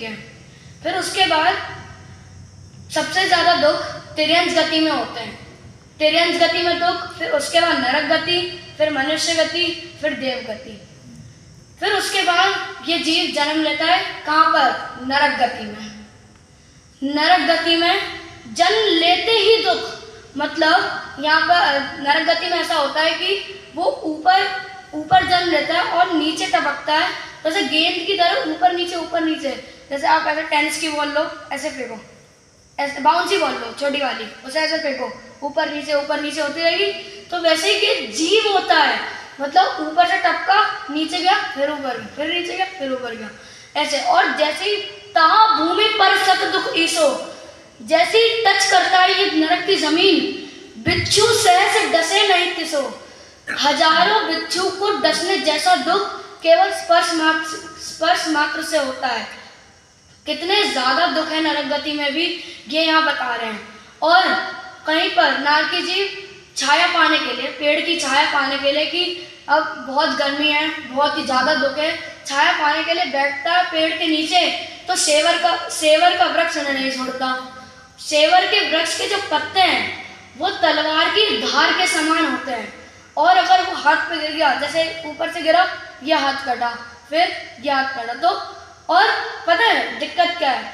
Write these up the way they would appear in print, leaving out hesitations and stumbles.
है। फिर उसके बाद सबसे ज़्यादा दुख तिर्यंच गति में होते हैं। तिर्यंच गति में दुख, फिर उसके बाद नरक गति, फिर मनुष्य गति, फिर देव गति। फिर उसके बाद ये जीव जन्म लेता है कहाँ पर? नरक गति में। नरक गति में जन्म लेते ही दुख, मतलब यहाँ पर नरक गति में ऐसा होता है कि वो ऊपर जन्म लेता है और नीचे टपकता है, जैसे गेंद की तरह ऊपर नीचे। जैसे आप ऐसे टेनिस की बॉल लो, ऐसे फेंको, ऐसे बाउंसी बॉल लो छोटी वाली, उसे ऐसे फेंको, ऊपर नीचे होती रहेगी। तो वैसे ही ये जीव होता है, मतलब ऊपर से टपका, नीचे गया, फिर ऊपर गया, फिर नीचे गया, फिर ऊपर गया, ऐसे। और जैसे ही तहा भूमि पर सत दुख ईसो, जैसे ही टच करता है ये नरक की जमीन, बिच्छू सहस डसे नहीं तिसो, हजारों बिच्छू को डसने जैसा दुख केवल स्पर्श मात्र से होता है। कितने ज्यादा दुख है नरक गति में भी, ये यहाँ बता रहे हैं। और कहीं पर नारकी जीव छाया पाने के लिए, पेड़ की छाया पाने के लिए, कि अब बहुत गर्मी है, बहुत ही ज्यादा दुख है, छाया पाने के लिए बैठता है पेड़ के नीचे, तो सेवर का वृक्ष नहीं छोड़ता। सेवर के वृक्ष के जो पत्ते हैं वो तलवार की धार के समान होते हैं, और अगर वो हाथ पे गिर गया, जैसे ऊपर से गिरा, ये हाथ कटा, फिर ये हाथ कटा, तो और पता है दिक्कत क्या है?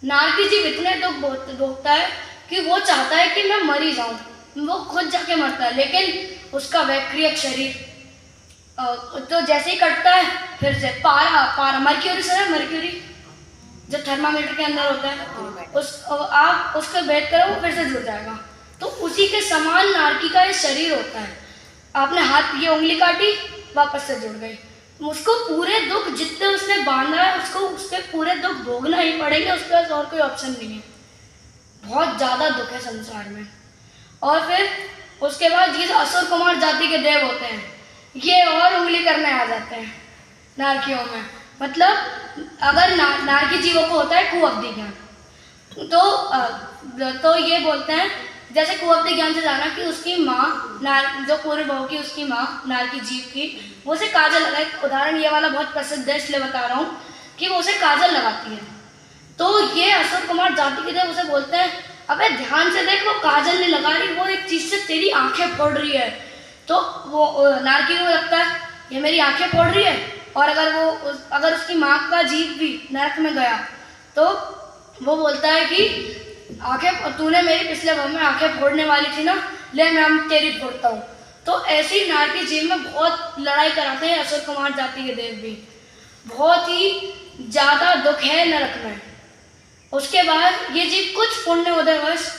नारकी जीव इतने दुख भोगता है कि वो चाहता है कि मैं मरी जाऊं, वो खुद जाके मरता है, लेकिन उसका वैक्रियक शरीर तो जैसे ही कटता है, फिर से पारा मर्क्यूरी से, मर्क्यूरी जो थर्मामीटर के अंदर होता है, आप उसको भेद करो, वो फिर से जुड़ जाएगा। तो उसी के समान नारकी का ये शरीर होता है। आपने हाथ, ये उंगली काटी, वापस से जुड़ गई, उसको पूरे दुख जितने उसने बांधा है, उसको उसके पूरे दुख भोगना ही पड़ेंगे, उसके पास और कोई ऑप्शन नहीं है। बहुत ज्यादा दुख है संसार में। और फिर उसके बाद ये असुर कुमार जाति के देव होते हैं, ये और उंगली करने आ जाते हैं नारकियों में। मतलब अगर नारकी जीवों को होता है कुअवधि ज्ञान, तो ये बोलते हैं, जैसे कुअवधि ज्ञान से जाना कि उसकी माँ जो पूर्व बहू की, उसकी माँ नारकी जीव की, वो उसे काजल लगाए। उदाहरण ये वाला बहुत प्रसिद्ध है, इसलिए बता रहा हूँ कि वो उसे काजल लगाती है। तो ये असुर कुमार जाति के देव उसे बोलते हैं, अबे ध्यान से देख, वो काजल नहीं लगा रही, वो एक चीज से तेरी आंखें फोड़ रही है। तो वो नारकी को लगता है ये मेरी आंखें फोड़ रही है, और अगर उसकी माँ का जीव भी नरक में गया, तो वो बोलता है कि आंखें, तूने मेरी पिछले भव में आंखें फोड़ने वाली थी ना, ले मैं तेरी फोड़ता हूँ। तो ऐसी नारकी जीव में बहुत लड़ाई कराते हैं असुर कुमार जाति के देव भी। बहुत ही ज्यादा दुख है नरक में। उसके बाद ये जीव कुछ पुण्य उदयवश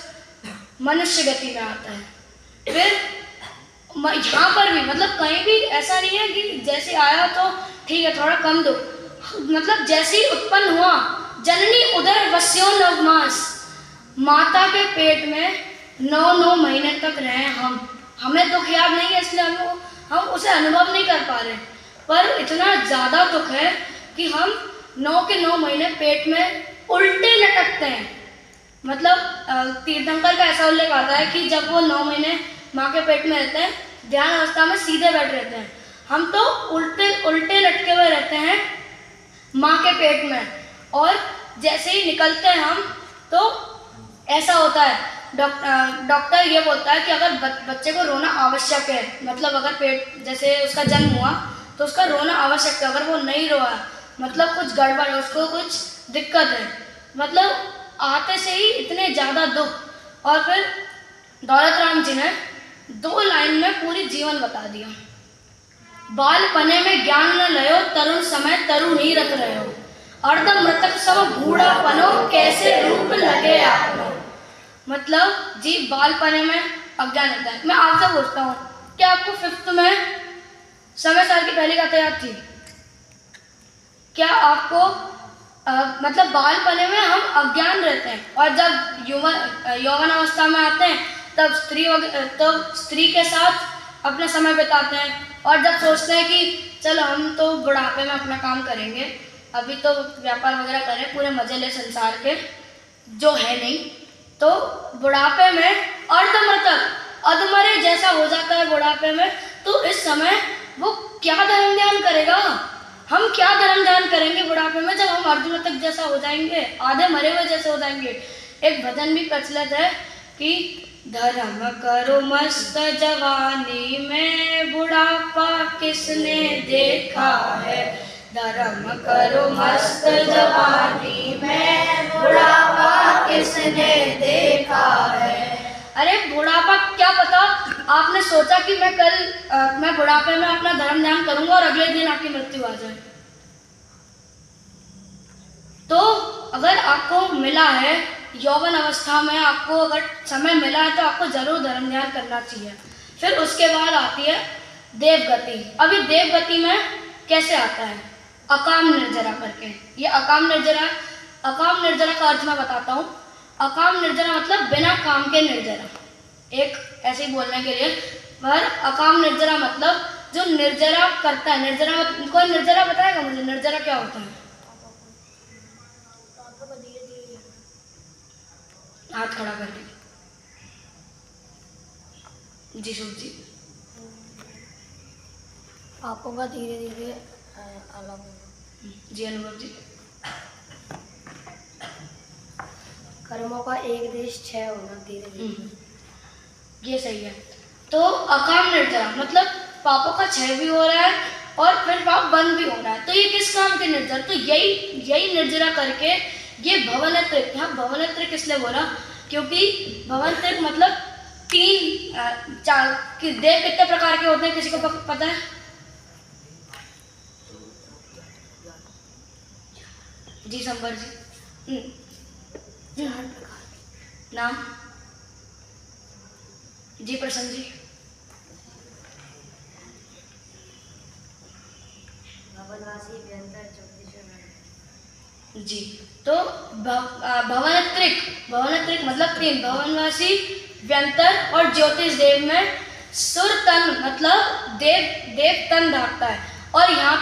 मनुष्य गति में आता है। फिर यहाँ पर भी, मतलब कहीं भी ऐसा नहीं है कि जैसे आया तो ठीक है थोड़ा कम दुख, मतलब जैसे ही उत्पन्न हुआ, जननी उदर वस्यो नवमास, माता के पेट में 9 महीने तक रहे हमें दुख याद नहीं है, इसलिए हम उसे अनुभव नहीं कर पा रहे। पर इतना ज्यादा दुख है कि हम 9 के 9 महीने पेट में उल्टे लटकते हैं। मतलब तीर्थंकर का ऐसा उल्लेख आता है कि जब वो 9 महीने माँ के पेट में रहते हैं, ध्यान अवस्था में सीधे बैठ रहते हैं, हम तो उल्टे लटके हुए रहते हैं माँ के पेट में, और जैसे ही निकलते हैं हम, तो ऐसा होता है, डॉक्टर ये बोलता है कि अगर बच्चे को रोना आवश्यक है, मतलब अगर पेट जैसे उसका जन्म हुआ तो उसका रोना आवश्यक है, अगर वो नहीं रोआ मतलब कुछ गड़बड़ है, उसको कुछ दिक्कत है, मतलब आते से ही इतने ज़्यादा दुख। और फिर दौलत राम जी ने 2 लाइन में पूरी जीवन बता दिया। बाल पने में ज्ञान न लयो, तरुण समय तरु नहीं रत रहो, अर्ध मृतक सब बूढ़ा पनो, कैसे रूप लगे आपको। मतलब जी बाल पने में अज्ञान होता है। मैं आपसे पूछता हूँ, क्या आपको 5th में समय साल की पहली कथा याद थी? क्या आपको मतलब बाल पने में हम अज्ञान रहते हैं, और जब यौवन अवस्था में आते हैं तब स्त्री के साथ अपना समय बिताते हैं, और जब सोचते हैं कि चलो हम तो बुढ़ापे में अपना काम करेंगे, अभी तो व्यापार वगैरह करें, पूरे मजे ले संसार के, जो है नहीं, तो बुढ़ापे में अर्धमृतक अधमरे जैसा हो जाता है बुढ़ापे में। तो इस समय वो क्या धर्म ध्यान करेगा? हम क्या धर्म ध्यान करेंगे बुढ़ापे में, जब हम अर्जुन तक जैसा हो जाएंगे, आधे मरे हुए जैसे हो जाएंगे। एक भजन भी प्रचलित है कि धर्म करो मस्त जवानी में, बुढ़ापा किसने देखा है। धर्म करो मस्त जवानी में, बुढ़ापा किसने देखा है। अरे बुढ़ापा क्या पता, आपने सोचा कि मैं बुढ़ापे में अपना धर्म ध्यान करूंगा और अगले दिन आपकी मृत्यु आ जाए। तो अगर आपको मिला है यौवन अवस्था में, आपको अगर समय मिला है, तो आपको जरूर धर्म ध्यान करना चाहिए। फिर उसके बाद आती है देवगति। अभी देवगति में कैसे आता है, अकाम निर्जरा करके। ये अकाम निर्जरा का अर्थ मैं बताता हूँ। अकाम निर्जरा मतलब बिना काम के निर्जरा, एक ऐसे ही बोलने के लिए। पर अकाम निर्जरा मतलब जो निर्जरा करता है। निर्जरा कोई निर्जरा बताएगा मुझे, निर्जरा क्या होता है? हाथ खड़ा कर दीजिए जी। शुभ जी, पापों का धीरे धीरे अलग जी। अनुभव जी, कर्मों का एक देश क्षय होना धीरे धीरे। ये सही है। तो अकाम निर्जरा मतलब पापों का क्षय भी हो रहा है और फिर पाप बंद भी हो रहा है। तो ये किस काम के निर्जरा? तो यही निर्जरा करके ये भवनत्रिक। यहाँ भवनत्रिक इसलिए बोला क्योंकि भवनत्रिक मतलब 3-4 कि देव कितने प्रकार के होते हैं, किसी को पता है? जी संबर जी। 4 प्रकार। नाम जी? प्रसन्न जी। भवनवासी, व्यंतर, ज्योतिष जी। तो भवनत्रिक मतलब 3, भवनवासी, व्यंतर और ज्योतिष देव में सुर तन मतलब देव तन धारता है। और यहाँ